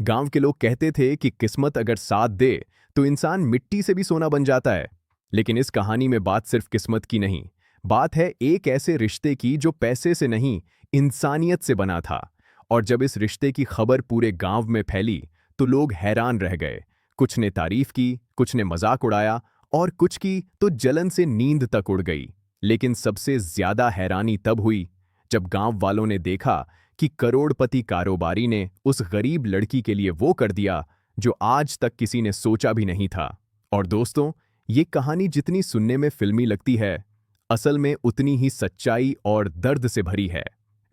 गांव के लोग कहते थे कि किस्मत अगर साथ दे तो इंसान मिट्टी से भी सोना बन जाता है। लेकिन इस कहानी में बात सिर्फ किस्मत की नहीं, बात है एक ऐसे रिश्ते की जो पैसे से नहीं, इंसानियत से बना था। और जब इस रिश्ते की खबर पूरे गांव में फैली तो लोग हैरान रह गए। कुछ ने तारीफ की, कुछ ने मजाक उड़ाया, और कुछ की तो जलन से नींद तक उड़ गई। लेकिन सबसे ज्यादा हैरानी तब हुई जब गांव वालों ने देखा कि करोड़पति कारोबारी ने उस गरीब लड़की के लिए वो कर दिया जो आज तक किसी ने सोचा भी नहीं था। और दोस्तों, ये कहानी जितनी सुनने में फिल्मी लगती है, असल में उतनी ही सच्चाई और दर्द से भरी है।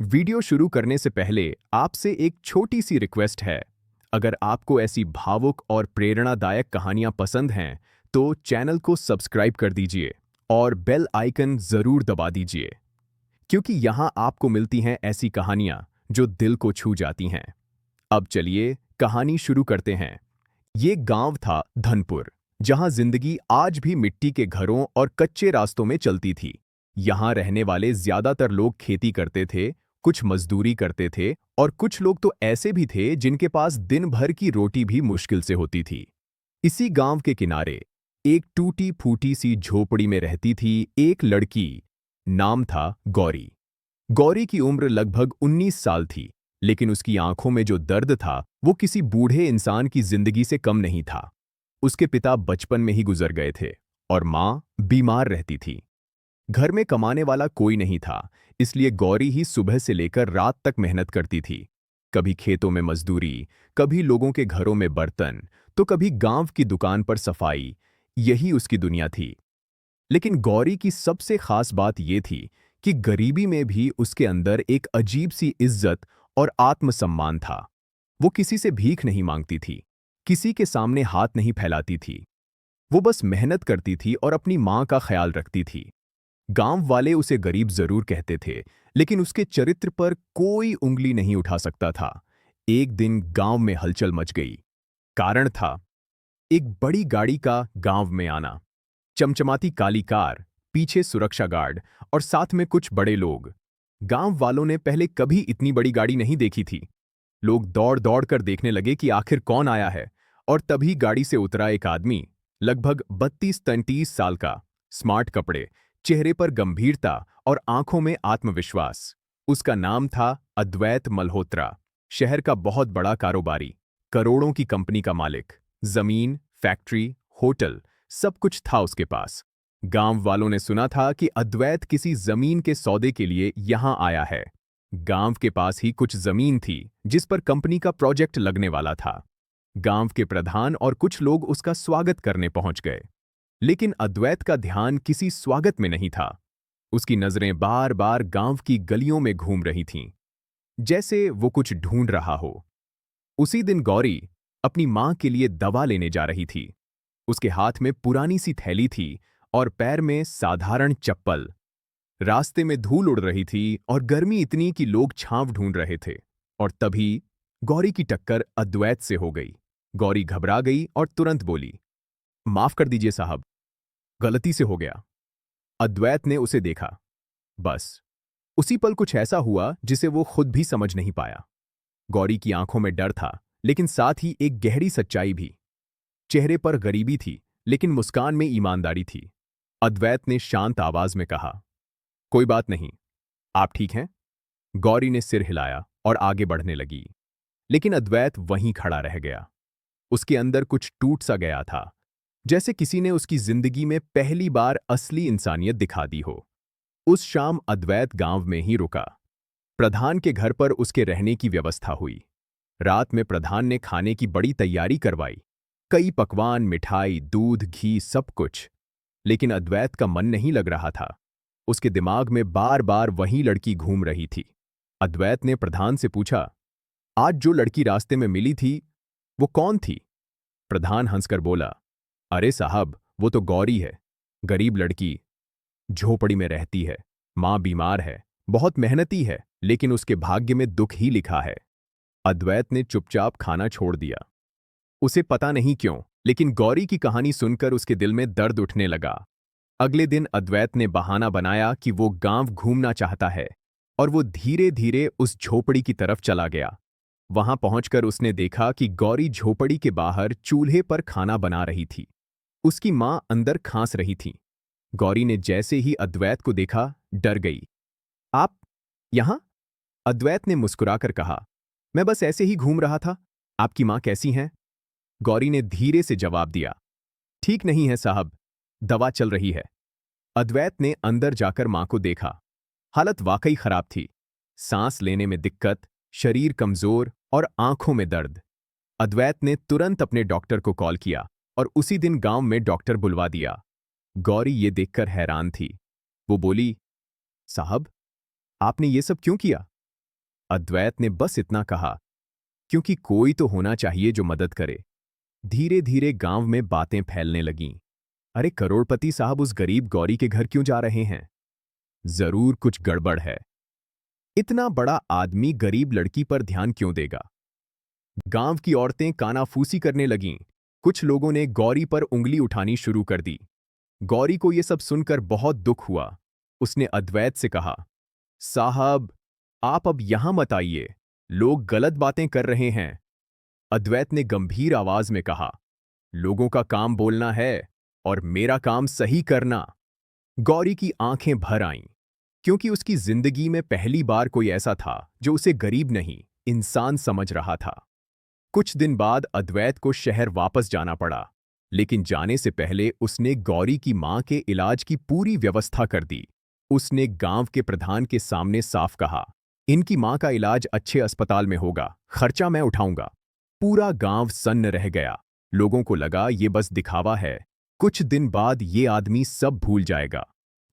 वीडियो शुरू करने से पहले आपसे एक छोटी सी रिक्वेस्ट है। अगर आपको ऐसी भावुक और प्रेरणादायक कहानियां पसंद हैं, तो चैनल को सब्सक्राइब कर दीजिए और बेल आइकन जरूर दबा दीजिए, क्योंकि यहां आपको मिलती हैं ऐसी कहानियां जो दिल को छू जाती हैं। अब चलिए कहानी शुरू करते हैं। ये गांव था धनपुर, जहां जिंदगी आज भी मिट्टी के घरों और कच्चे रास्तों में चलती थी। यहां रहने वाले ज्यादातर लोग खेती करते थे, कुछ मजदूरी करते थे, और कुछ लोग तो ऐसे भी थे जिनके पास दिन भर की रोटी भी मुश्किल से होती थी। इसी गांव के किनारे एक टूटी फूटी सी झोपड़ी में रहती थी एक लड़की। नाम था गौरी। गौरी की उम्र लगभग 19 साल थी, लेकिन उसकी आंखों में जो दर्द था वो किसी बूढ़े इंसान की जिंदगी से कम नहीं था। उसके पिता बचपन में ही गुजर गए थे और माँ बीमार रहती थी। घर में कमाने वाला कोई नहीं था, इसलिए गौरी ही सुबह से लेकर रात तक मेहनत करती थी। कभी खेतों में मजदूरी, कभी लोगों के घरों में बर्तन, तो कभी गांव की दुकान पर सफाई। यही उसकी दुनिया थी। लेकिन गौरी की सबसे खास बात ये थी कि गरीबी में भी उसके अंदर एक अजीब सी इज्जत और आत्मसम्मान था। वो किसी से भीख नहीं मांगती थी, किसी के सामने हाथ नहीं फैलाती थी। वो बस मेहनत करती थी और अपनी माँ का ख्याल रखती थी। गांव वाले उसे गरीब जरूर कहते थे, लेकिन उसके चरित्र पर कोई उंगली नहीं उठा सकता था। एक दिन गांव में हलचल मच गई। कारण था एक बड़ी गाड़ी का गांव में आना। चमचमाती काली कार, पीछे सुरक्षा गार्ड और साथ में कुछ बड़े लोग। गांव वालों ने पहले कभी इतनी बड़ी गाड़ी नहीं देखी थी। लोग दौड़ दौड़ कर देखने लगे कि आखिर कौन आया है। और तभी गाड़ी से उतरा एक आदमी, लगभग 32-33 साल का, स्मार्ट कपड़े, चेहरे पर गंभीरता और आंखों में आत्मविश्वास। उसका नाम था अद्वैत मल्होत्रा। शहर का बहुत बड़ा कारोबारी, करोड़ों की कंपनी का मालिक। जमीन, फैक्ट्री, होटल, सब कुछ था उसके पास। गांव वालों ने सुना था कि अद्वैत किसी जमीन के सौदे के लिए यहां आया है। गांव के पास ही कुछ जमीन थी जिस पर कंपनी का प्रोजेक्ट लगने वाला था। गांव के प्रधान और कुछ लोग उसका स्वागत करने पहुंच गए। लेकिन अद्वैत का ध्यान किसी स्वागत में नहीं था। उसकी नजरें बार बार गांव की गलियों में घूम रही थीं, जैसे वो कुछ ढूंढ रहा हो। उसी दिन गौरी अपनी मां के लिए दवा लेने जा रही थी। उसके हाथ में पुरानी सी थैली थी और पैर में साधारण चप्पल। रास्ते में धूल उड़ रही थी और गर्मी इतनी कि लोग छांव ढूंढ रहे थे। और तभी गौरी की टक्कर अद्वैत से हो गई। गौरी घबरा गई और तुरंत बोली, माफ कर दीजिए साहब, गलती से हो गया। अद्वैत ने उसे देखा। बस उसी पल कुछ ऐसा हुआ जिसे वो खुद भी समझ नहीं पाया। गौरी की आंखों में डर था, लेकिन साथ ही एक गहरी सच्चाई भी। चेहरे पर गरीबी थी, लेकिन मुस्कान में ईमानदारी थी। अद्वैत ने शांत आवाज में कहा, कोई बात नहीं, आप ठीक हैं? गौरी ने सिर हिलाया और आगे बढ़ने लगी। लेकिन अद्वैत वहीं खड़ा रह गया। उसके अंदर कुछ टूट सा गया था, जैसे किसी ने उसकी जिंदगी में पहली बार असली इंसानियत दिखा दी हो। उस शाम अद्वैत गांव में ही रुका। प्रधान के घर पर उसके रहने की व्यवस्था हुई। रात में प्रधान ने खाने की बड़ी तैयारी करवाई। कई पकवान, मिठाई, दूध, घी, सब कुछ। लेकिन अद्वैत का मन नहीं लग रहा था। उसके दिमाग में बार बार वही लड़की घूम रही थी। अद्वैत ने प्रधान से पूछा, आज जो लड़की रास्ते में मिली थी, वो कौन थी? प्रधान हंसकर बोला, अरे साहब, वो तो गौरी है। गरीब लड़की, झोपड़ी में रहती है, माँ बीमार है, बहुत मेहनती है, लेकिन उसके भाग्य में दुख ही लिखा है। अद्वैत ने चुपचाप खाना छोड़ दिया। उसे पता नहीं क्यों, लेकिन गौरी की कहानी सुनकर उसके दिल में दर्द उठने लगा। अगले दिन अद्वैत ने बहाना बनाया कि वो गांव घूमना चाहता है, और वो धीरे धीरे उस झोपड़ी की तरफ चला गया। वहां पहुंचकर उसने देखा कि गौरी झोपड़ी के बाहर चूल्हे पर खाना बना रही थी। उसकी मां अंदर खांस रही थी। गौरी ने जैसे ही अद्वैत को देखा, डर गई। आप यहां? अद्वैत ने मुस्कुराकर कहा, मैं बस ऐसे ही घूम रहा था। आपकी मां कैसी हैं? गौरी ने धीरे से जवाब दिया, ठीक नहीं है साहब, दवा चल रही है। अद्वैत ने अंदर जाकर मां को देखा। हालत वाकई खराब थी। सांस लेने में दिक्कत, शरीर कमजोर और आंखों में दर्द। अद्वैत ने तुरंत अपने डॉक्टर को कॉल किया और उसी दिन गांव में डॉक्टर बुलवा दिया। गौरी ये देखकर हैरान थी। वो बोली, साहब, आपने ये सब क्यों किया? अद्वैत ने बस इतना कहा, क्योंकि कोई तो होना चाहिए जो मदद करे। धीरे धीरे गांव में बातें फैलने लगीं। अरे करोड़पति साहब उस गरीब गौरी के घर क्यों जा रहे हैं? जरूर कुछ गड़बड़ है। इतना बड़ा आदमी गरीब लड़की पर ध्यान क्यों देगा? गांव की औरतें कानाफूसी करने लगीं। कुछ लोगों ने गौरी पर उंगली उठानी शुरू कर दी। गौरी को यह सब सुनकर बहुत दुख हुआ। उसने अद्वैत से कहा, साहब, आप अब यहां मत आइए, लोग गलत बातें कर रहे हैं। अद्वैत ने गंभीर आवाज में कहा, लोगों का काम बोलना है और मेरा काम सही करना। गौरी की आंखें भर आईं, क्योंकि उसकी जिंदगी में पहली बार कोई ऐसा था जो उसे गरीब नहीं, इंसान समझ रहा था। कुछ दिन बाद अद्वैत को शहर वापस जाना पड़ा, लेकिन जाने से पहले उसने गौरी की मां के इलाज की पूरी व्यवस्था कर दी। उसने गांव के प्रधान के सामने साफ कहा, इनकी मां का इलाज अच्छे अस्पताल में होगा, खर्चा मैं उठाऊंगा। पूरा गांव सन्न रह गया। लोगों को लगा ये बस दिखावा है, कुछ दिन बाद ये आदमी सब भूल जाएगा।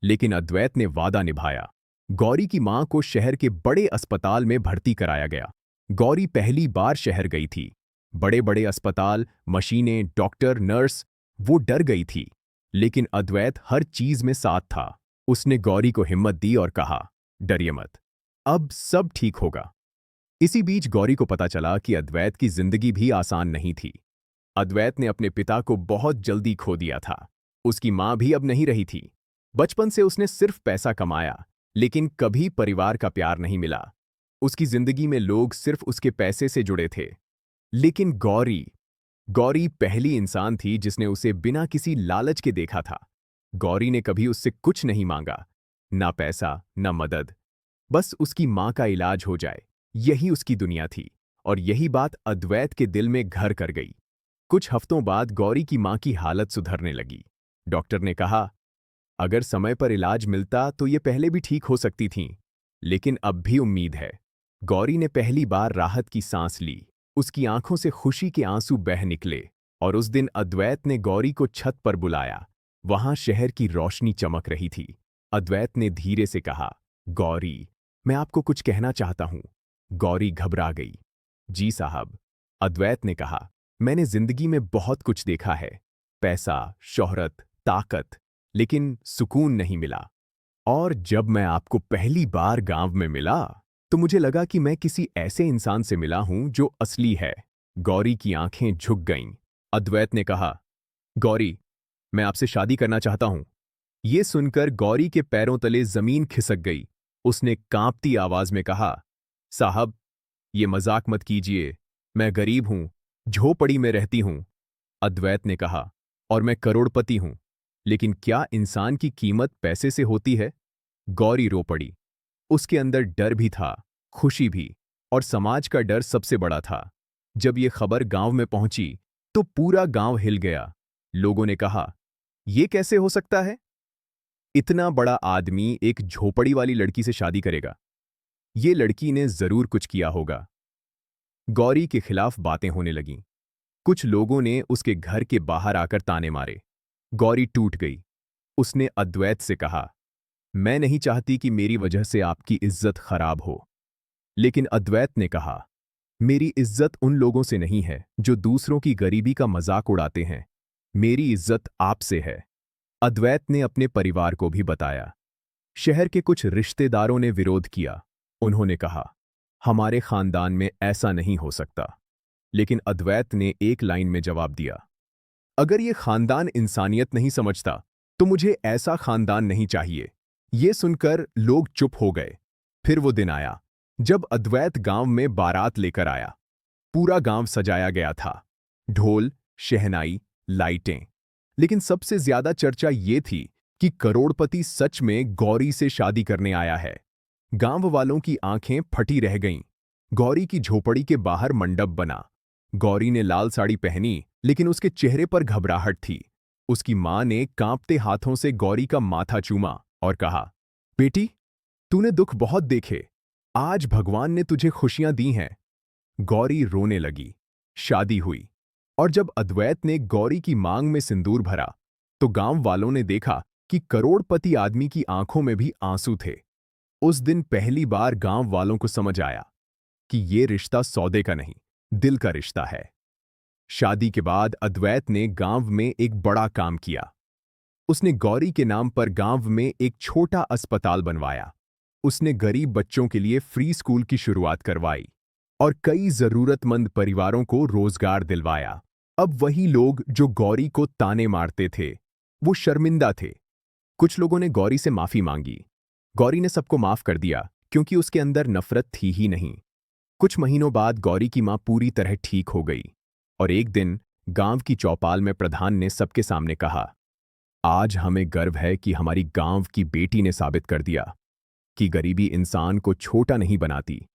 लेकिन अद्वैत ने वादा निभाया। गौरी की मां को शहर के बड़े अस्पताल में भर्ती कराया गया। गौरी पहली बार शहर गई थी। बड़े बड़े अस्पताल, मशीनें, डॉक्टर, नर्स, वो डर गई थी। लेकिन अद्वैत हर चीज में साथ था। उसने गौरी को हिम्मत दी और कहा, डरिए मत, अब सब ठीक होगा। इसी बीच गौरी को पता चला कि अद्वैत की जिंदगी भी आसान नहीं थी। अद्वैत ने अपने पिता को बहुत जल्दी खो दिया था। उसकी मां भी अब नहीं रही थी। बचपन से उसने सिर्फ पैसा कमाया, लेकिन कभी परिवार का प्यार नहीं मिला। उसकी जिंदगी में लोग सिर्फ उसके पैसे से जुड़े थे। लेकिन गौरी गौरी पहली इंसान थी जिसने उसे बिना किसी लालच के देखा था। गौरी ने कभी उससे कुछ नहीं मांगा, ना पैसा, ना मदद। बस उसकी मां का इलाज हो जाए, यही उसकी दुनिया थी। और यही बात अद्वैत के दिल में घर कर गई। कुछ हफ्तों बाद गौरी की मां की हालत सुधरने लगी। डॉक्टर ने कहा, अगर समय पर इलाज मिलता तो ये पहले भी ठीक हो सकती थीं, लेकिन अब भी उम्मीद है। गौरी ने पहली बार राहत की सांस ली। उसकी आंखों से खुशी के आंसू बह निकले। और उस दिन अद्वैत ने गौरी को छत पर बुलाया। वहां शहर की रोशनी चमक रही थी। अद्वैत ने धीरे से कहा, गौरी, मैं आपको कुछ कहना चाहता हूं। गौरी घबरा गई। जी साहब, अद्वैत ने कहा, मैंने जिंदगी में बहुत कुछ देखा है, पैसा, शोहरत, ताकत, लेकिन सुकून नहीं मिला। और जब मैं आपको पहली बार गांव में मिला तो मुझे लगा कि मैं किसी ऐसे इंसान से मिला हूं जो असली है। गौरी की आंखें झुक गईं। अद्वैत ने कहा, गौरी, मैं आपसे शादी करना चाहता हूं। ये सुनकर गौरी के पैरों तले जमीन खिसक गई। उसने कांपती आवाज में कहा, साहब, ये मजाक मत कीजिए, मैं गरीब हूं, झोपड़ी में रहती हूं। अद्वैत ने कहा, और मैं करोड़पति हूं, लेकिन क्या इंसान की कीमत पैसे से होती है? गौरी रो पड़ी। उसके अंदर डर भी था, खुशी भी, और समाज का डर सबसे बड़ा था। जब ये खबर गांव में पहुंची तो पूरा गांव हिल गया। लोगों ने कहा, ये कैसे हो सकता है? इतना बड़ा आदमी एक झोपड़ी वाली लड़की से शादी करेगा? ये लड़की ने जरूर कुछ किया होगा। गौरी के खिलाफ बातें होने लगीं। कुछ लोगों ने उसके घर के बाहर आकर ताने मारे। गौरी टूट गई। उसने अद्वैत से कहा, मैं नहीं चाहती कि मेरी वजह से आपकी इज्जत खराब हो। लेकिन अद्वैत ने कहा, मेरी इज्जत उन लोगों से नहीं है जो दूसरों की गरीबी का मजाक उड़ाते हैं। मेरी इज्जत आपसे है। अद्वैत ने अपने परिवार को भी बताया। शहर के कुछ रिश्तेदारों ने विरोध किया। उन्होंने कहा, हमारे खानदान में ऐसा नहीं हो सकता। लेकिन अद्वैत ने एक लाइन में जवाब दिया, अगर ये खानदान इंसानियत नहीं समझता तो मुझे ऐसा खानदान नहीं चाहिए। ये सुनकर लोग चुप हो गए। फिर वो दिन आया जब अद्वैत गांव में बारात लेकर आया। पूरा गांव सजाया गया था। ढोल, शहनाई, लाइटें। लेकिन सबसे ज्यादा चर्चा ये थी कि करोड़पति सच में गौरी से शादी करने आया है। गांव वालों की आंखें फटी रह गईं। गौरी की झोपड़ी के बाहर मंडप बना। गौरी ने लाल साड़ी पहनी, लेकिन उसके चेहरे पर घबराहट थी। उसकी मां ने कांपते हाथों से गौरी का माथा चूमा और कहा, बेटी, तूने दुख बहुत देखे, आज भगवान ने तुझे खुशियां दी हैं। गौरी रोने लगी। शादी हुई। और जब अद्वैत ने गौरी की मांग में सिंदूर भरा, तो गांव वालों ने देखा कि करोड़पति आदमी की आंखों में भी आंसू थे। उस दिन पहली बार गांव वालों को समझ आया कि ये रिश्ता सौदे का नहीं, दिल का रिश्ता है। शादी के बाद अद्वैत ने गांव में एक बड़ा काम किया। उसने गौरी के नाम पर गांव में एक छोटा अस्पताल बनवाया। उसने गरीब बच्चों के लिए फ्री स्कूल की शुरुआत करवाई और कई जरूरतमंद परिवारों को रोजगार दिलवाया। अब वही लोग जो गौरी को ताने मारते थे, वो शर्मिंदा थे। कुछ लोगों ने गौरी से माफी मांगी। गौरी ने सबको माफ कर दिया क्योंकि उसके अंदर नफरत थी ही नहीं। कुछ महीनों बाद गौरी की मां पूरी तरह ठीक हो गई और एक दिन गांव की चौपाल में प्रधान ने सबके सामने कहा, आज हमें गर्व है कि हमारी गांव की बेटी ने साबित कर दिया कि गरीबी इंसान को छोटा नहीं बनाती,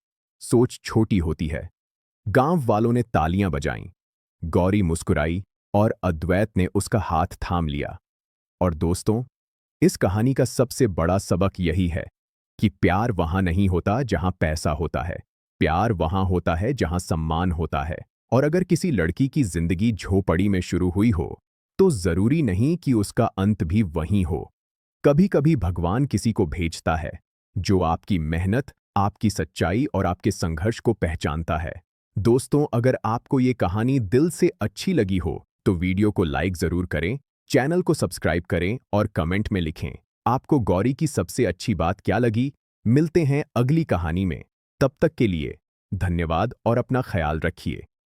सोच छोटी होती है। गांव वालों ने तालियां बजाईं। गौरी मुस्कुराई और अद्वैत ने उसका हाथ थाम लिया। और दोस्तों, इस कहानी का सबसे बड़ा सबक यही है कि प्यार वहां नहीं होता जहां पैसा होता है। प्यार वहां होता है जहां सम्मान होता है। और अगर किसी लड़की की जिंदगी झोपड़ी में शुरू हुई हो, तो जरूरी नहीं कि उसका अंत भी वहीं हो। कभी कभी भगवान किसी को भेजता है जो आपकी मेहनत, आपकी सच्चाई और आपके संघर्ष को पहचानता है। दोस्तों, अगर आपको ये कहानी दिल से अच्छी लगी हो, तो वीडियो को लाइक जरूर करें, चैनल को सब्सक्राइब करें और कमेंट में लिखें आपको गौरी की सबसे अच्छी बात क्या लगी। मिलते हैं अगली कहानी में। तब तक के लिए धन्यवाद और अपना ख्याल रखिए।